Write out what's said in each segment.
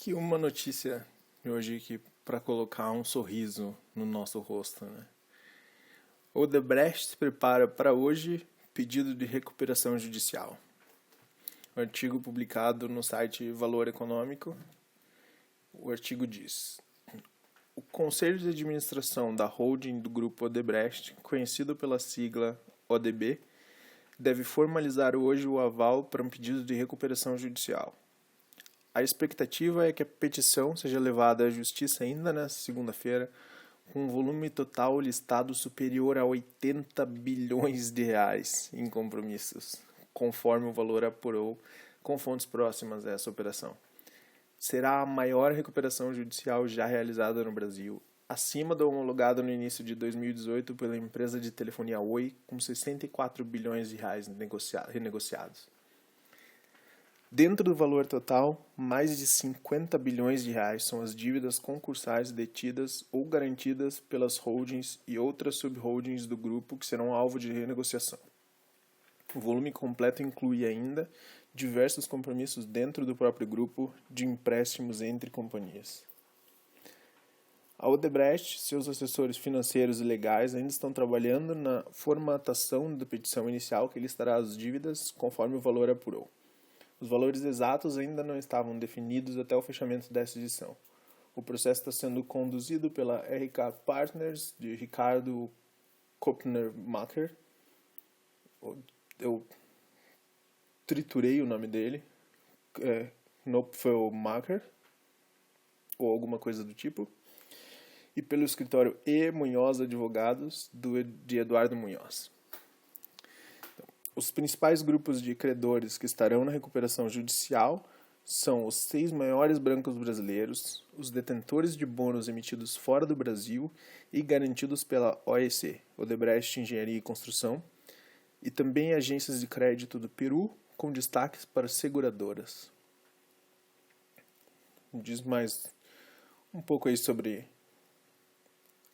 aqui uma notícia de hoje que para colocar um sorriso no nosso rosto, né? O Odebrecht se prepara para hoje pedido de recuperação judicial. O artigo publicado no site Valor Econômico, o artigo diz: o Conselho de Administração da holding do Grupo Odebrecht, conhecido pela sigla ODB, deve formalizar hoje o aval para um pedido de recuperação judicial. A expectativa é que a petição seja levada à Justiça ainda nesta segunda-feira, com um volume total listado superior a 80 bilhões de reais em compromissos, conforme o valor apurou com fontes próximas a essa operação. Será a maior recuperação judicial já realizada no Brasil, acima do homologado no início de 2018 pela empresa de telefonia Oi, com 64 bilhões de reais renegociados. Dentro do valor total, mais de 50 bilhões de reais são as dívidas concursais detidas ou garantidas pelas holdings e outras subholdings do grupo que serão alvo de renegociação. O volume completo inclui ainda diversos compromissos dentro do próprio grupo de empréstimos entre companhias. A Odebrecht, seus assessores financeiros e legais ainda estão trabalhando na formatação da petição inicial que listará as dívidas conforme o valor apurou. Os valores exatos ainda não estavam definidos até o fechamento dessa edição. O processo está sendo conduzido pela RK Partners, de Ricardo Kopner-Macker. Eu triturei o nome dele. Knopfel-Macker, ou alguma coisa do tipo. E pelo escritório E. Munhoz Advogados, de Eduardo Munhoz. Os principais grupos de credores que estarão na recuperação judicial são os 6 maiores bancos brasileiros, os detentores de bônus emitidos fora do Brasil e garantidos pela OEC, Odebrecht Engenharia e Construção, e também agências de crédito do Peru, com destaques para seguradoras. Diz mais um pouco aí sobre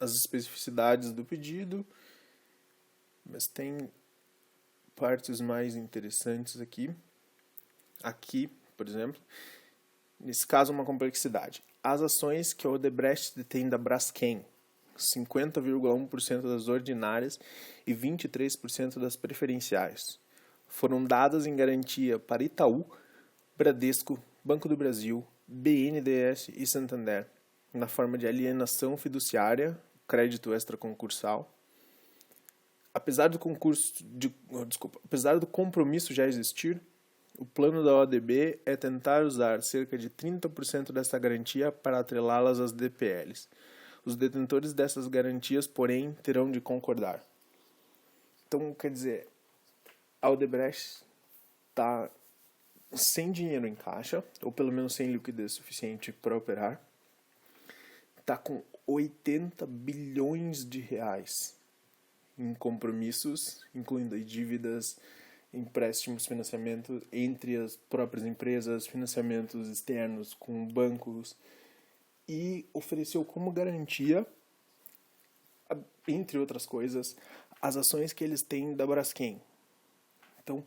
as especificidades do pedido, mas tem partes mais interessantes aqui. Aqui, por exemplo, nesse caso uma complexidade. As ações que a Odebrecht detém da Braskem, 50,1% das ordinárias e 23% das preferenciais, foram dadas em garantia para Itaú, Bradesco, Banco do Brasil, BNDES e Santander, na forma de alienação fiduciária, crédito extraconcursal. Apesar do compromisso já existir, o plano da ODB é tentar usar cerca de 30% dessa garantia para atrelá-las às DPLs. Os detentores dessas garantias, porém, terão de concordar. Então, quer dizer, a Odebrecht está sem dinheiro em caixa, ou pelo menos sem liquidez suficiente para operar. Está com 80 bilhões de reais em compromissos, incluindo dívidas, empréstimos, financiamento entre as próprias empresas, financiamentos externos com bancos, e ofereceu como garantia, entre outras coisas, as ações que eles têm da Braskem. Então,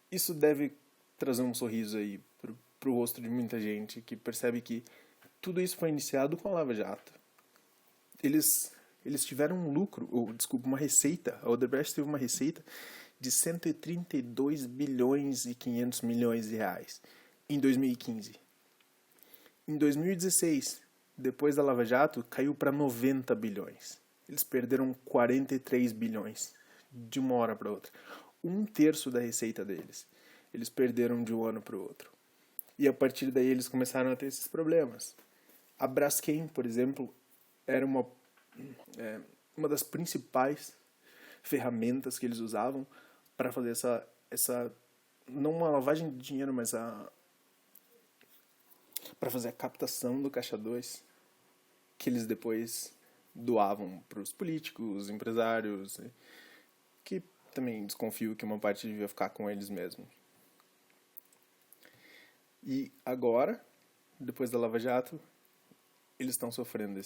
isso deve trazer um sorriso aí pro rosto de muita gente que percebe que tudo isso foi iniciado com a Lava Jato. Eles tiveram um lucro, uma receita, a Odebrecht teve uma receita de 132 bilhões e 500 milhões de reais em 2015. Em 2016, depois da Lava Jato, caiu para 90 bilhões. Eles perderam 43 bilhões de uma hora para outra. 1/3 da receita deles. Eles perderam de um ano para o outro. E a partir daí eles começaram a ter esses problemas. A Braskem, por exemplo, era uma das principais ferramentas que eles usavam para fazer essa não uma lavagem de dinheiro, mas para fazer a captação do Caixa 2, que eles depois doavam para os políticos, empresários, que também desconfio que uma parte devia ficar com eles mesmos. E agora, depois da Lava Jato, eles estão sofrendo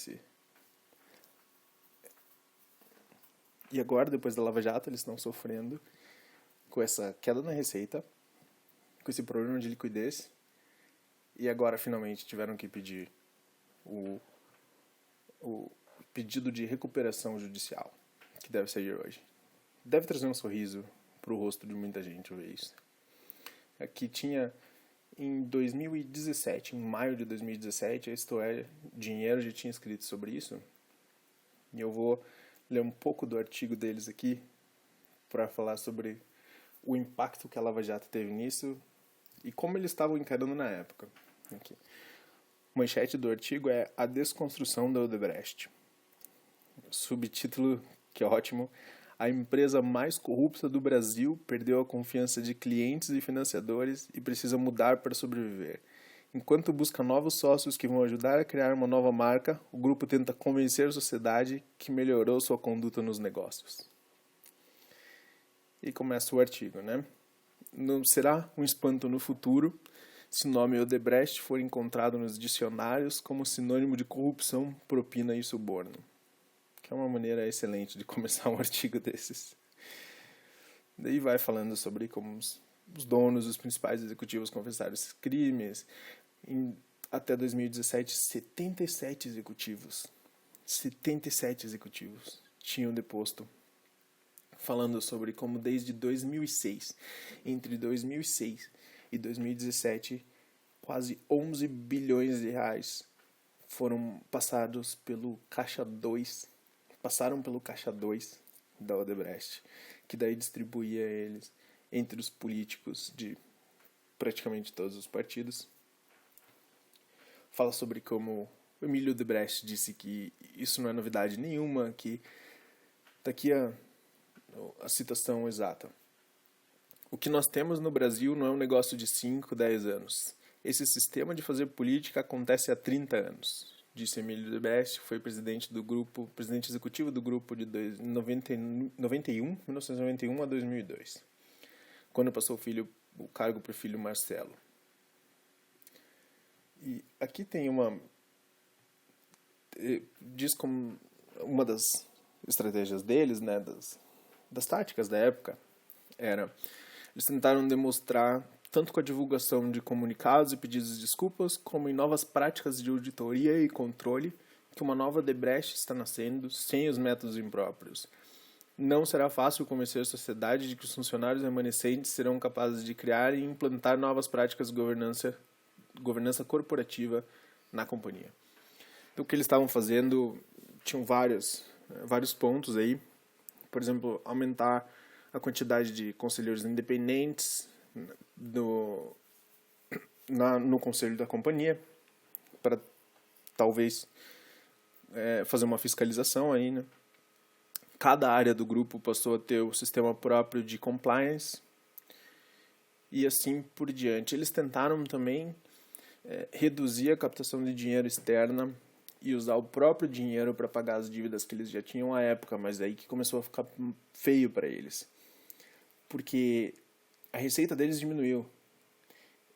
E agora, depois da Lava Jato, eles estão sofrendo com essa queda na receita, com esse problema de liquidez e agora finalmente tiveram que pedir o pedido de recuperação judicial, que deve sair hoje. Deve trazer um sorriso pro rosto de muita gente ver isso. Aqui tinha, em 2017, em maio de 2017, a Isto É Dinheiro já tinha escrito sobre isso, e eu vou ler um pouco do artigo deles aqui para falar sobre o impacto que a Lava Jato teve nisso e como eles estavam encarando na época. Aqui. O manchete do artigo é A Desconstrução da Odebrecht. Subtítulo, que é ótimo: a empresa mais corrupta do Brasil perdeu a confiança de clientes e financiadores e precisa mudar para sobreviver. Enquanto busca novos sócios que vão ajudar a criar uma nova marca, o grupo tenta convencer a sociedade que melhorou sua conduta nos negócios. E começa o artigo, né? Não será um espanto no futuro se o nome Odebrecht for encontrado nos dicionários como sinônimo de corrupção, propina e suborno. Que é uma maneira excelente de começar um artigo desses. Daí vai falando sobre como os donos, os principais executivos confessaram esses crimes. Até 2017, 77 executivos tinham deposto, falando sobre como desde 2006, entre 2006 e 2017, quase 11 bilhões de reais passaram pelo Caixa 2 da Odebrecht, que daí distribuía eles entre os políticos de praticamente todos os partidos. Fala sobre como o Emílio Odebrecht disse que isso não é novidade nenhuma, que tá aqui a citação exata. O que nós temos no Brasil não é um negócio de 5, 10 anos. Esse sistema de fazer política acontece há 30 anos, disse Emílio Odebrecht, foi presidente executivo do grupo de 1991 a 2002, quando passou o cargo para o filho Marcelo. E aqui tem diz como uma das estratégias deles, né, das táticas da época, eles tentaram demonstrar, tanto com a divulgação de comunicados e pedidos de desculpas, como em novas práticas de auditoria e controle, que uma nova Odebrecht está nascendo sem os métodos impróprios. Não será fácil convencer a sociedade de que os funcionários remanescentes serão capazes de criar e implantar novas práticas de governança corporativa na companhia. Então, o que eles estavam fazendo, tinham vários pontos aí. Por exemplo, aumentar a quantidade de conselheiros independentes no conselho da companhia, para talvez fazer uma fiscalização aí, né? Cada área do grupo passou a ter o sistema próprio de compliance e assim por diante. Eles tentaram também reduzir a captação de dinheiro externa e usar o próprio dinheiro para pagar as dívidas que eles já tinham à época, mas aí que começou a ficar feio para eles. Porque a receita deles diminuiu.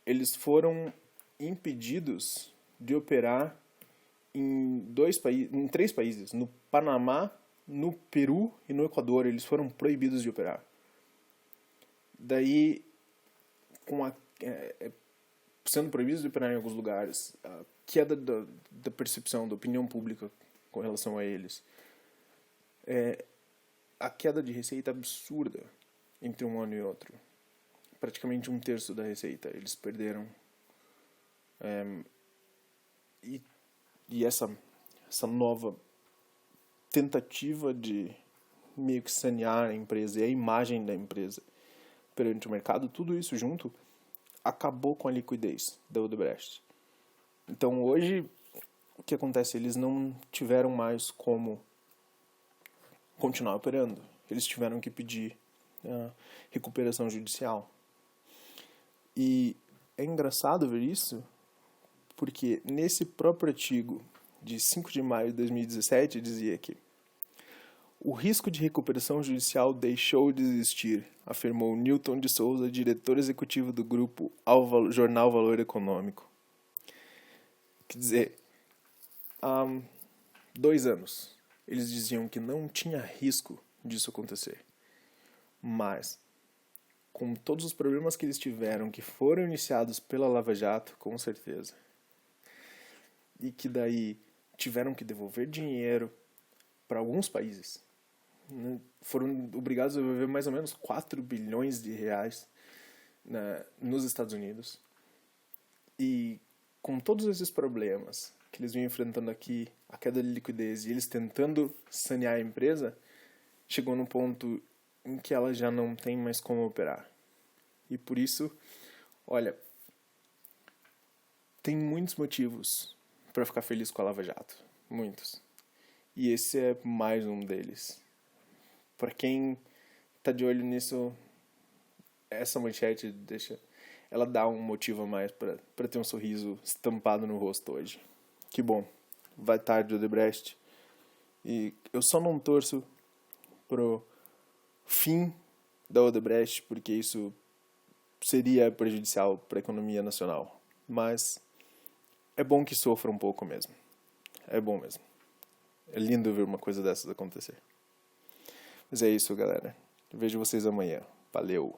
Eles foram impedidos de operar em 3 países, no Panamá, no Peru e no Equador. Eles foram proibidos de operar. Daí, sendo proibidos de operar em alguns lugares, a queda da percepção, da opinião pública com relação a eles, a queda de receita absurda entre um ano e outro. Praticamente 1/3 da receita eles perderam. E essa nova tentativa de meio que sanear a empresa e a imagem da empresa perante o mercado, tudo isso junto acabou com a liquidez da Odebrecht. Então hoje o que acontece? Eles não tiveram mais como continuar operando. Eles tiveram que pedir recuperação judicial. E é engraçado ver isso, porque nesse próprio artigo de 5 de maio de 2017 dizia que o risco de recuperação judicial deixou de existir, afirmou Newton de Souza, diretor executivo do grupo ao jornal Valor Econômico. Quer dizer, há 2 anos eles diziam que não tinha risco disso acontecer. Mas com todos os problemas que eles tiveram, que foram iniciados pela Lava Jato, com certeza, e que daí tiveram que devolver dinheiro para alguns países, né? Foram obrigados a devolver mais ou menos 4 bilhões de reais nos Estados Unidos. E com todos esses problemas que eles vinham enfrentando aqui, a queda de liquidez, e eles tentando sanear a empresa, chegou num ponto em que ela já não tem mais como operar. E por isso, olha, tem muitos motivos para ficar feliz com a Lava Jato. Muitos. E esse é mais um deles. Para quem tá de olho nisso, essa manchete ela dá um motivo a mais para ter um sorriso estampado no rosto hoje. Que bom. Vai tarde o Odebrecht. E eu só não torço pro fim da Odebrecht, porque isso seria prejudicial para a economia nacional. Mas é bom que sofra um pouco mesmo. É bom mesmo. É lindo ver uma coisa dessas acontecer. Mas é isso, galera. Eu vejo vocês amanhã. Valeu!